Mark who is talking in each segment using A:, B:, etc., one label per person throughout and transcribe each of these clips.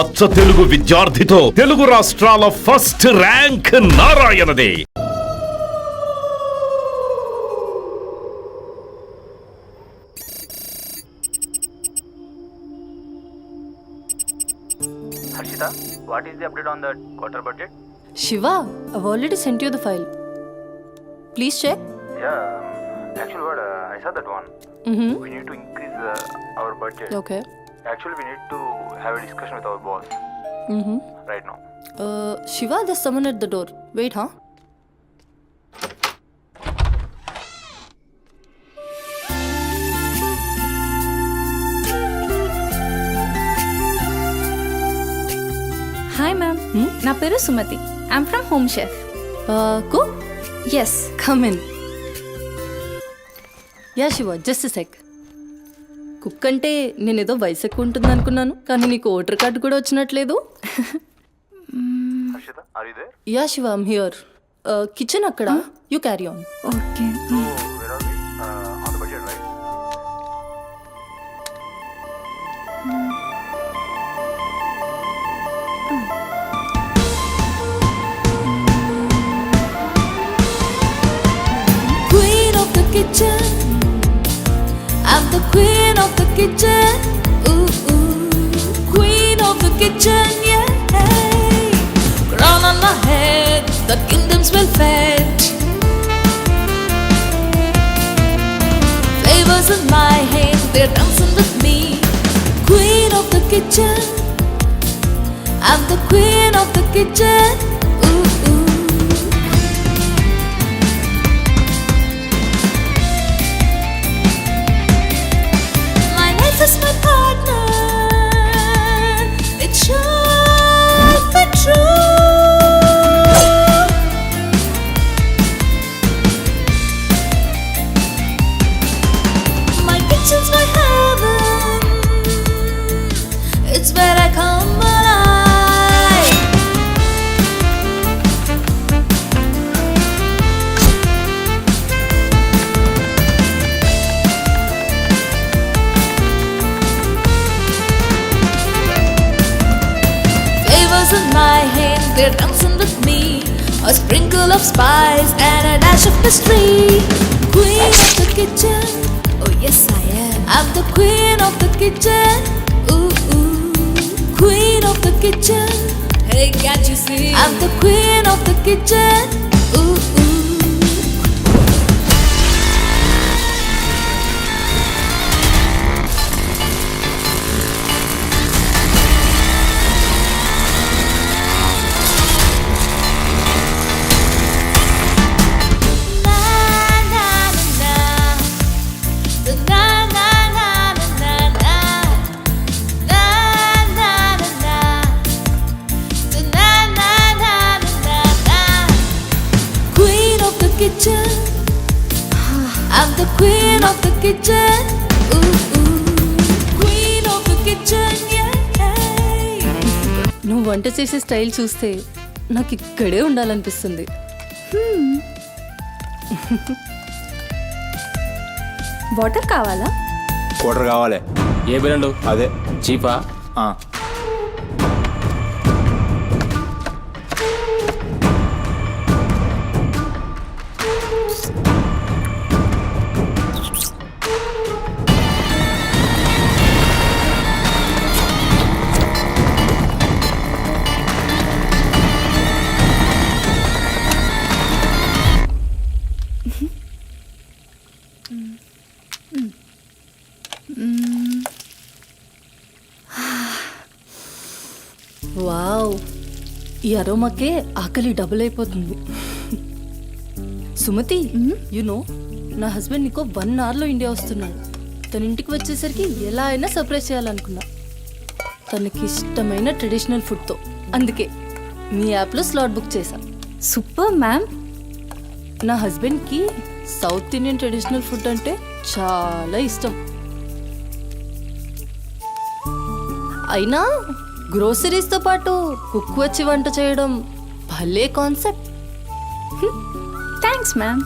A: అచ్చ తెలుగు విద్యార్థితో తెలుగు రాష్ట్రాల ఫస్ట్ ర్యాంక్ నారాయణదే.
B: Harshita, what is the update on the quarter budget?
C: Shiva, I've already sent you the file. Please check.
B: Yeah, actually what, I saw that one. We need to increase our budget.
C: Okay.
B: Actually, we need to have a discussion with our boss right now.
C: Shiva, there's someone at the door. Wait, huh?
D: Hi ma'am, నా పేరు Sumathi. I'm from Home Chef.
C: Cook?
D: Yes.
C: Come in. Yeah, Shiva, just a sec. Cook అంటే నేనేదో వయసు ఎక్కువ ఉంటుంది అనుకున్నాను, కానీ నీకు ఓటర్ కార్డు కూడా వచ్చినట్లేదు.
B: Harshita, are you there?
C: Yeah Shiva, I'm here. Kitchen అక్కడ, you carry on.
D: Okay.
B: So, where are we? On the budget, right?
E: Queen of the kitchen, I'm the queen of the kitchen. Ooh, ooh. Queen of the kitchen, yeah. Crown on my head, the kingdom's well fed. Flavors in my hand, they're dancing with me. Queen of the kitchen, I'm the queen of the kitchen. Ooh, ooh. My life is my partner. It should be true. My kitchen's my heaven. It's where I come alive. Flavors in my hand, they're dancing with me. A sprinkle of spice and a dash of mystery. Queen of the kitchen, oh yes I am. I'm the queen of the kitchen. Ooh, ooh. Queen of the kitchen. Hey, can't you see? I'm the queen of the kitchen. Ooh, ooh. Queen of the kitchen, I'm the queen of the kitchen. Ooh, ooh. Queen of the kitchen, yeah.
C: నువ్వు వంట చేసే style చూస్తే నాకు ఇక్కడే ఉండాలనిపిస్తుంది.
D: Water కావాలా?
F: Quarter కావాలి.
G: ఏ brand?
F: అదే
G: చీపా?
F: ఆ.
C: వావ్, ఈ అరోమాకే ఆకలి డబుల్ అయిపోతుంది. సుమతి, నో నా హస్బెండ్ నీకో 1 అవర్లో ఇండియా వస్తున్నాడు. తన ఇంటికి వచ్చేసరికి ఎలా అయినా సర్ప్రైజ్ చేయాలనుకున్నా, తనకి ఇష్టమైన ట్రెడిషనల్ ఫుడ్తో. అందుకే మీ యాప్లో స్లాట్ బుక్ చేశా.
D: Super ma'am.
C: నా హస్బెండ్కి సౌత్ ఇండియన్ ట్రెడిషనల్ ఫుడ్ అంటే చాలా ఇష్టం. అయినా గ్రోసరీస్తో పాటు కుక్ వచ్చి వంట చేయడం భలే కాన్సెప్ట్.
D: Thanks ma'am.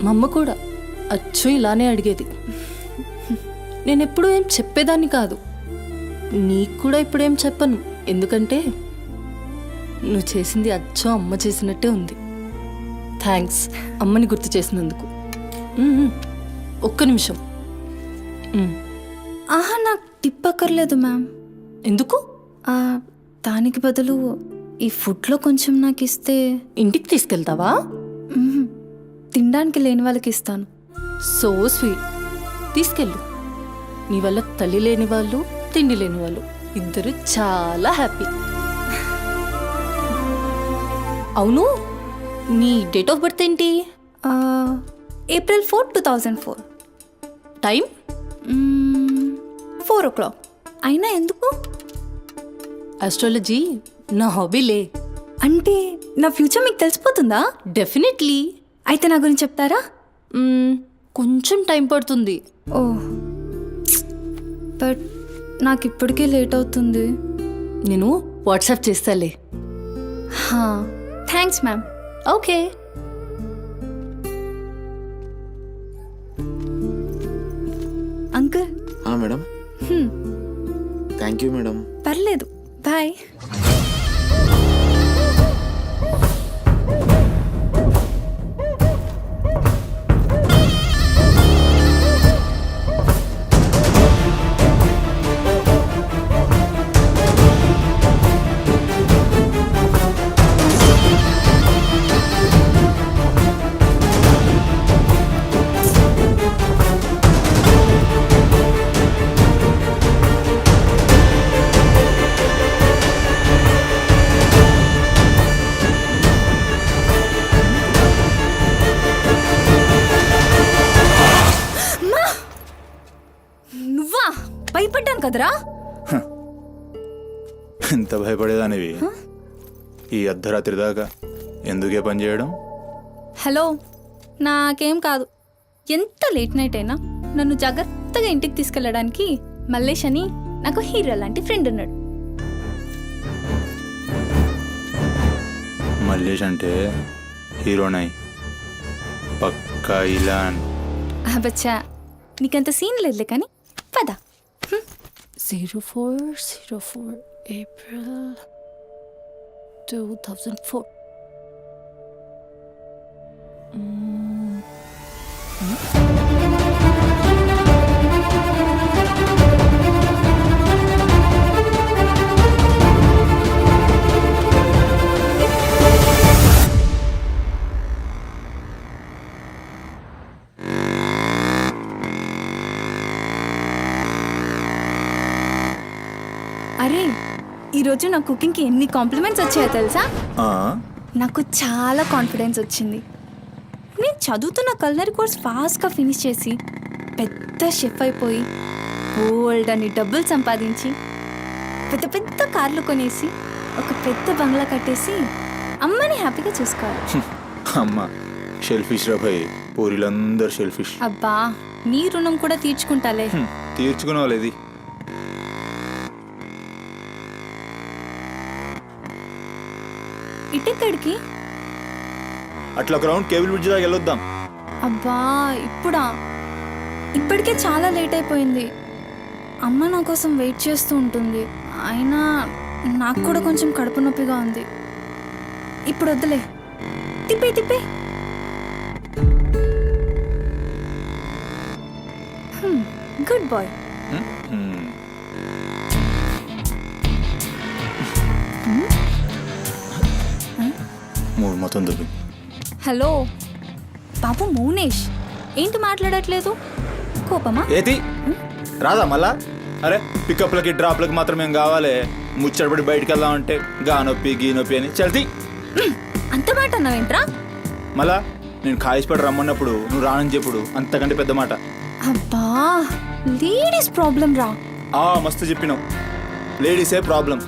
C: మా అమ్మ కూడా అచ్చు ఇలానే అడిగేది. నేను ఎప్పుడూ ఏం చెప్పేదాన్ని కాదు. నీకు కూడా ఇప్పుడేం చెప్పను, ఎందుకంటే నువ్వు చేసింది అచ్చం అమ్మ చేసినట్టే ఉంది. థ్యాంక్స్ అమ్మని గుర్తు చేసినందుకు. ఒక్క నిమిషం.
D: ఆహా, నాకు టిప్ అక్కర్లేదు మ్యామ్.
C: ఎందుకు?
D: దానికి బదులు ఈ ఫుడ్లో కొంచెం నాకు ఇస్తే.
C: ఇంటికి తీసుకెళ్తావా?
D: తినడానికి లేని వాళ్ళకి ఇస్తాను.
C: So sweet. తీసుకెళ్ళు. నీ వల్ల తల్లి లేని వాళ్ళు, తిండి లేని వాళ్ళు ఇద్దరు చాలా హ్యాపీ. అవును, నీ డేట్ ఆఫ్ బర్త్ ఏంటి?
D: April 4, 2004.
C: టైం?
D: 4 o'clock. అయినా ఎందుకు?
C: ఆస్ట్రాలజీ నా హాబీలే.
D: అంటే నా ఫ్యూచర్ మీకు తెలిసిపోతుందా?
C: డెఫినెట్లీ.
D: అయితే నా గురించి చెప్తారా?
C: కొంచెం టైం పడుతుంది.
D: ఓహ్, బట్ నాకు ఇప్పటికే లేట్ అవుతుంది.
C: నేను వాట్సాప్ చేస్తాలే.
D: Thanks ma'am.
C: Okay.
D: Uncle.
F: Madam. Thank you madam.
D: పర్లేదు, బాయ్. నువ్వా? భయపడ్డాను కదరా.
G: ఎంత భయపడేదానివి ఈ అర్ధరాత్రి దాకా? ఎందుకే పని చేయడం?
D: హలో, నాకేం కాదు. ఎంత లేట్ నైట్ అయినా నన్ను జాగ్రత్తగా ఇంటికి తీసుకెళ్ళడానికి మల్లేష్ అని నాకు హీరో లాంటి ఫ్రెండ్ ఉన్నాడు.
G: మల్లేష్ అంటే హీరోనై పక్కా ఇలాన్.
D: బచ్చా, నీకంత సీన్ లేదులే కానీ పద.
C: 0404 April 2004.
D: అరే, ఈరోజు నా కుకింగ్కి ఎన్ని కాంప్లిమెంట్స్ వచ్చాయో తెలుసా? నాకు చాలా కాన్ఫిడెన్స్ వచ్చింది. నేను చదువుతున్న కల్నరీ కోర్స్ ఫాస్ట్గా ఫినిష్ చేసి పెద్ద షెఫ్ అయిపోయి బోల్డ్ అని డబ్బులు సంపాదించి పెద్ద పెద్ద కార్లు కొనేసి ఒక పెద్ద బంగ్లా కట్టేసి అమ్మని హ్యాపీగా చూసుకోవాలి.
G: అమ్మ షెల్ఫిష్ రా భయ్, పూరిలందరూ షెల్ఫిష్.
D: అబ్బా, నీ రుణం కూడా తీర్చుకుంటాలే.
G: తీర్చుకునే వాళ్ళది.
D: ఇటెక్కడికి?
G: అట్లా ఒక రౌండ్ కేబుల్ బ్రిడ్జ్ దాకా వెళ్ళొద్దాం.
D: అబ్బా, ఇప్పుడా? ఇప్పటికే చాలా లేట్ అయిపోయింది. అమ్మ నా కోసం వెయిట్ చేస్తూ ఉంటుంది. అయినా నాకు కూడా కొంచెం కడుపు నొప్పిగా ఉంది. ఇప్పుడు వద్దులే, తిప్పే తిప్పే. Good boy.
G: మూడు మొత్తం దుబ్బి.
D: హలో బాబు మౌనేష్, ఏంటి మాట్లాడట్లేదు? కోపమా?
G: ఏది రాదా మళ్ళా? అరే పికప్లకి డ్రాప్లకి మాత్రం ఏం కావాలి? ముచ్చటపడి బయటికి వెళ్దామంటే గా నొప్పి గీ నొప్పి అని చల్తీ.
D: అంత మాట అన్నావేంట్రా?
G: మళ్ళా నేను కాయిస్పడి రమ్మన్నప్పుడు నువ్వు రానని చెప్పుడు అంతకంటే పెద్ద మాట.
D: అబ్బా, లేడీస్ ప్రాబ్లం రా.
G: మస్తు చెప్పినావు, లేడీసే ప్రాబ్లం.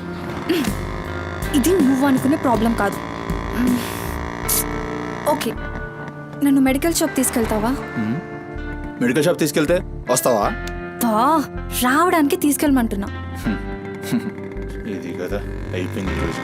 D: ఇది నువ్వు అనుకునే ప్రాబ్లం కాదు. ఓకే, నన్ను మెడికల్ షాప్ తీసుకెళ్తావా?
G: మెడికల్ షాప్ తీసుకెళ్తే వస్తావా?
D: రావడానికి తీసుకెళ్ళమంటున్నా.
G: ఇది కదా అయిపోయింది ఈరోజు.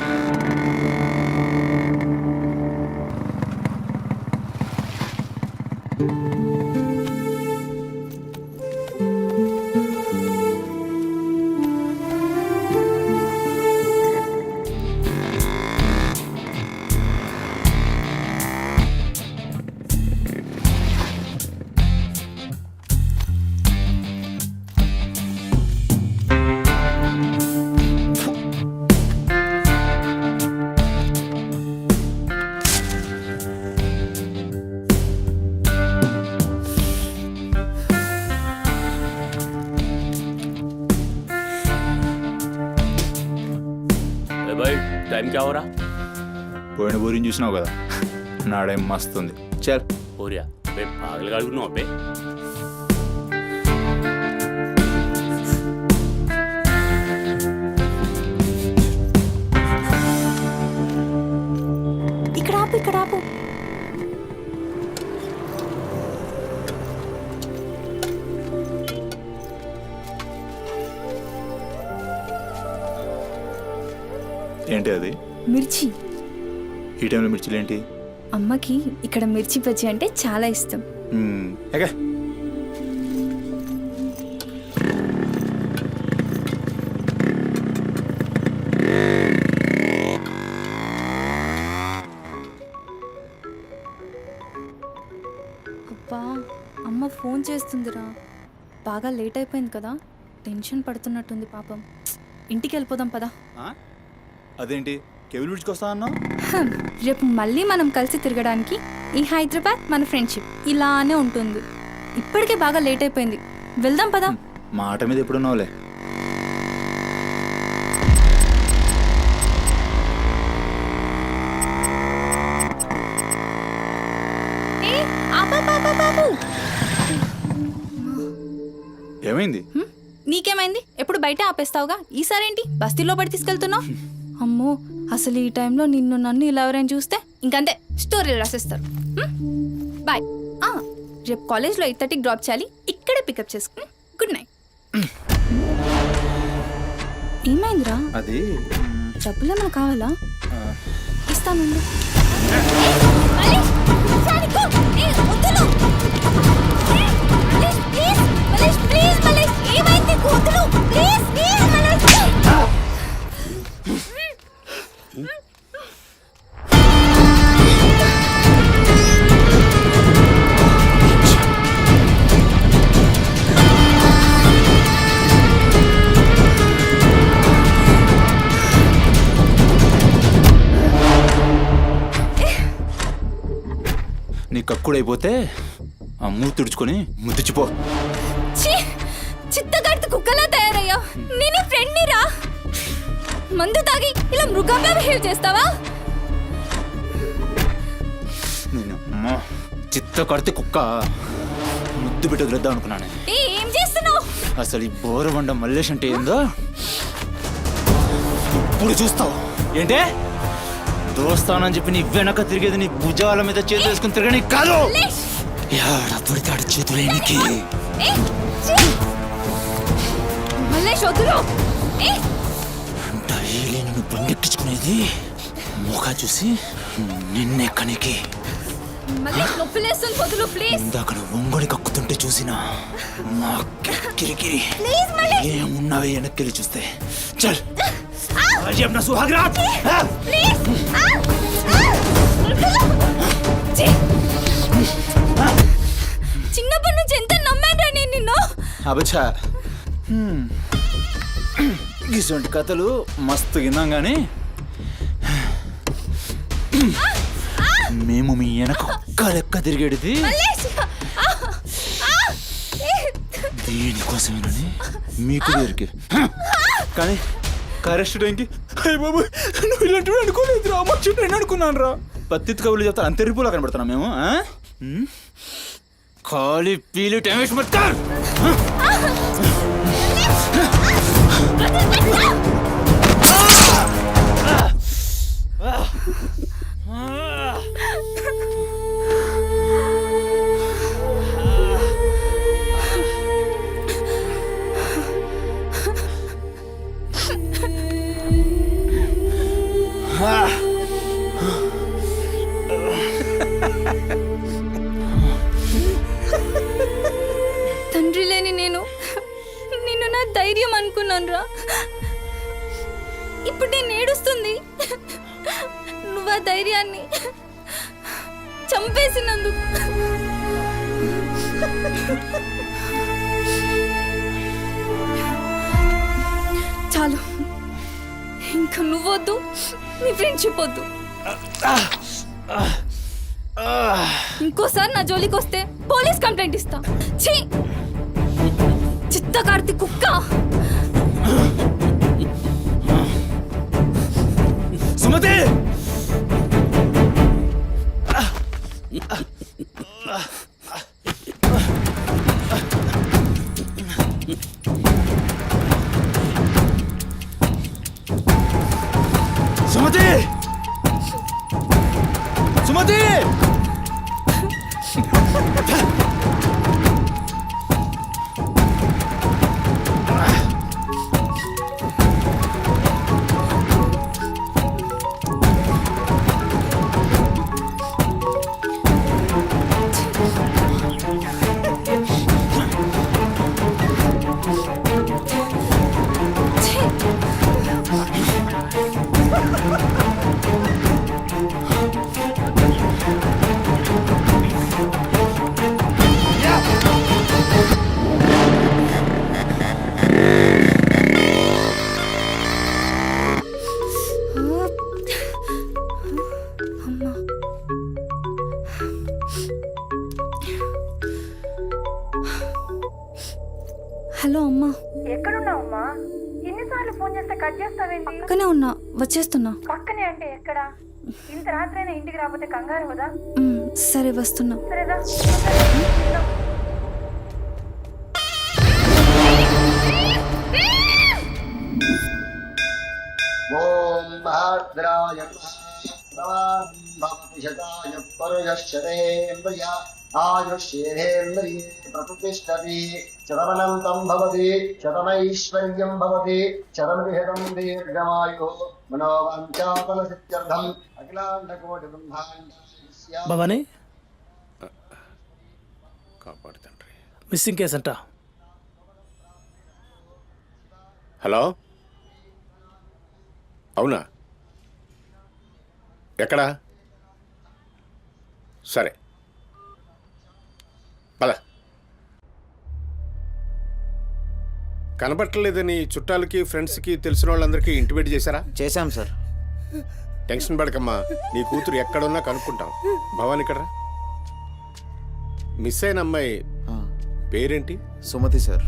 H: भाई टाइम क्या हो रहा
G: పోయిన బోరిని చూసినావు కదా నాడేం మస్తుంది చల్
H: हो रहा बे पागल गाड़ी को पे
D: ఇక్కడ ఆపు ఇక్కడ ఆపు.
G: ఏంటి అది
D: మిర్చి.
G: ఈ టైంలో మిర్చిలు ఏంటి?
D: అమ్మకి ఇక్కడ మిర్చి బజ్జీ అంటే చాలా ఇష్టం.
G: ఎగా
D: అబ్బా అమ్మ ఫోన్ చేస్తుందిరా. బాగా లేట్ అయిపోయింది కదా, టెన్షన్ పడుతున్నట్టుంది పాపం. ఇంటికి వెళ్ళిపోదాం పదా.
G: అదేంటి కేబుల్ విడిచుకొస్తా అన్నావు?
D: రేపు మళ్ళీ మనం కలిసి తిరగడానికి ఈ హైదరాబాద్ మన ఫ్రెండ్షిప్ ఇలానే ఉంటుంది. ఇప్పటికే బాగా లేట్ అయిపోయింది, వెళ్దాం పదా.
G: మాట మీద ఎప్పుడున్నావులే. ఏమైంది?
D: నీకేమైంది? ఎప్పుడు బయట ఆపేస్తావుగా, ఈసారేంటి బస్తీలో పడి తీసుకెళ్తున్నావు? అమ్మో, అసలు ఈ టైంలో నిన్ను నన్ను ఇలా ఎవరైనా చూస్తే ఇంకంతే, స్టోరీలు రాసేస్తారు. బాయ్. రేపు కాలేజ్లో 8:30కి డ్రాప్ చేయాలి, ఇక్కడే పికప్ చేసుకుని. Good night. ఏమైందిరా?
G: అది
D: డబ్బులు ఏమైనా కావాలా? ఇస్తాను.
G: నీ కక్కుడైపోతే ఆ మూతి తుడుచుకొని ముద్దుచిపో.
D: చిత్తగడితే కుక్కలా తయారయ్యా. నేను ఫ్రెండ్ని రా. మందు తాగి ఇలా మృగంగా బిహేవ్ చేస్తావా?
G: నేను చిత్త కడితే కుక్క ముద్దు పెట్టి వదిలేద్దాం అనుకున్నాను.
D: ఏం చేస్తున్నావు?
G: అసలు ఈ బోరబండ మల్లేష్ అంటే ఏందో ఇప్పుడు చూస్తావు. ఏంటే దోస్తానని చెప్పి నీ వెనక తిరిగేది నీ భుజాల మీద చేతులు వేసుకుని తిరగని కాదు. పడితాడు చేతులేనికి. డైలీ నన్ను బండెక్కించుకునేది ముఖ చూసి నిన్నెక్కనికి. ఇందాక నువ్వు ఒంగొని కక్కుతుంటే చూసినా మా కిరికిరి ఏమున్నావే వెనక్కి చూస్తే. చల్ अपना सुहागरात.
D: చిన్నప్పటి నుంచి ఎంత నమ్మాను నేను నిన్ను.
G: అబచ్చా ఇటువంటి కథలు మస్తు విన్నాం కానీ మేము మీ వెనక ఒక్క లెక్క తిరిగేది దేనికోసమేనని మీకు దొరికి. కానీ కరెస్ట్ టైంకి అయ్య బాబు నువ్వు ఇలాంటివి అనుకోలేదు రా, మా చుట్టూ నేను అనుకున్నాను రా. పత్తి కబుర్లు చెప్తాను అంత రిపులా కనబడుతున్నాం మేము. ఖాళీ పీలి టైం వేస్ట్ మత్ కర్.
D: చేసుకున్నాను రా. ఇప్పుడు నేను ఏడుస్తుంది నువ్వు ఆ ధైర్యాన్ని చంపేసినందుకు. చాలు, ఇంకా నువ్వొద్దు, నీ ఫ్రెండ్షిప్ వద్దు. ఇంకోసారి నా జోలికి వస్తే పోలీస్ కంప్లైంట్ ఇస్తా. ఛీ, చిత్త కార్తీ కుక్క.
G: సుమతి సుమతి సుమతి
D: హలో అమ్మా.
I: ఎక్కడున్నావమ్మా? ఎన్నిసార్లు ఫోన్ చేస్తే కట్ చేస్తావేంటి?
D: పక్కనే ఉన్నా, వచ్చేస్తున్నా.
I: పక్కనే అంటే ఎక్కడ? ఇంత రాత్రైనా ఇంటికి రాకపోతే కంగారు కదా.
D: సరే వస్తున్నా.
I: సరేదా?
J: ఓం మహాద్రాయ శతాయ పరుయశ్చరేంద్రియ ఆయుష్యేంద్రియే ప్రతిష్టతి శతమనంతం భవతి శతమైశ్వర్యం భవతి శతమిహితం దీర్ఘమాయు మనోవాంఛాఫల సిద్ధ్యర్థం అఖిలాండకోటి బ్రహ్మాండ.
K: భవానీ,
H: కాపాడు తండ్రి.
K: మిస్సింగ్ కేసు అంట.
H: హలో, అవునా? ఎక్కడా? సరే పద. కనబట్టలేదని చుట్టాలకి ఫ్రెండ్స్కి తెలిసిన వాళ్ళందరికీ ఇంటిమేట్ చేశారా?
F: చేశాం సార్.
H: టెన్షన్ పడకమ్మా, నీ కూతురు ఎక్కడున్నా కనుక్కుంటాం. భవాని ఇక్కడ మిస్ అయిన అమ్మాయి పేరేంటి?
F: సుమతి సార్.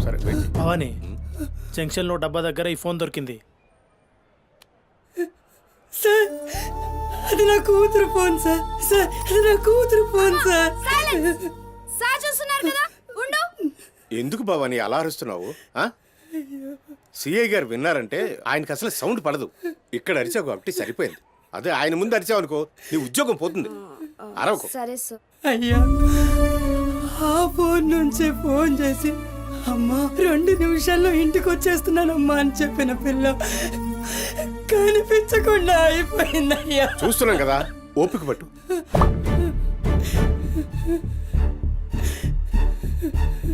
H: సరే వెయిట్.
K: భవానీ, జంక్షన్లో డబ్బా దగ్గర ఈ ఫోన్ దొరికింది.
C: సార్, అది నా కూతురు ఫోన్ సార్. సార్, అది నా కూతురు ఫోన్ సార్.
D: సార్ చూస్తున్నారు కదా, ఉండు.
H: ఎందుకు భవాని అలా అరుస్తున్నావు? సిఐ గారు విన్నారంటే ఆయనకి అసలు సౌండ్ పడదు. ఇక్కడ అరిచావు కాబట్టి సరిపోయింది. అదే ఆయన ముందు అరిచావు అనుకో, నీ ఉద్యోగం పోతుంది. అరవకు.
D: సరే సార్.
C: అయ్యా, ఆ ఫోన్ నుంచి ఫోన్ చేసి అమ్మా 2 నిమిషాల్లో ఇంటికి వచ్చేస్తున్నానమ్మా అని చెప్పిన పిల్ల కనిపించకుండా అయిపోయిందయ్యా.
H: చూస్తున్నాం కదా, ఓపిక పట్టు.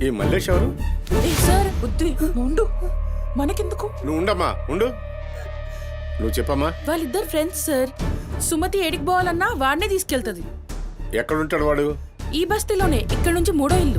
H: ఈ మల్లేష్ ఎవరు?
C: సార్ ఉండు, మనకెందుకు?
H: నువ్వు ఉండమ్మా, ఉండు. నువ్వు చెప్పమ్మా.
C: వాళ్ళిద్దరు ఫ్రెండ్స్ సార్. సుమతి ఏడికి పోవాలన్నా వాడినే తీసుకెళ్తుంది.
H: ఎక్కడుంటాడు వాడు?
C: ఈ బస్తీలోనే, ఇక్కడ నుంచి 3వ ఇల్లు.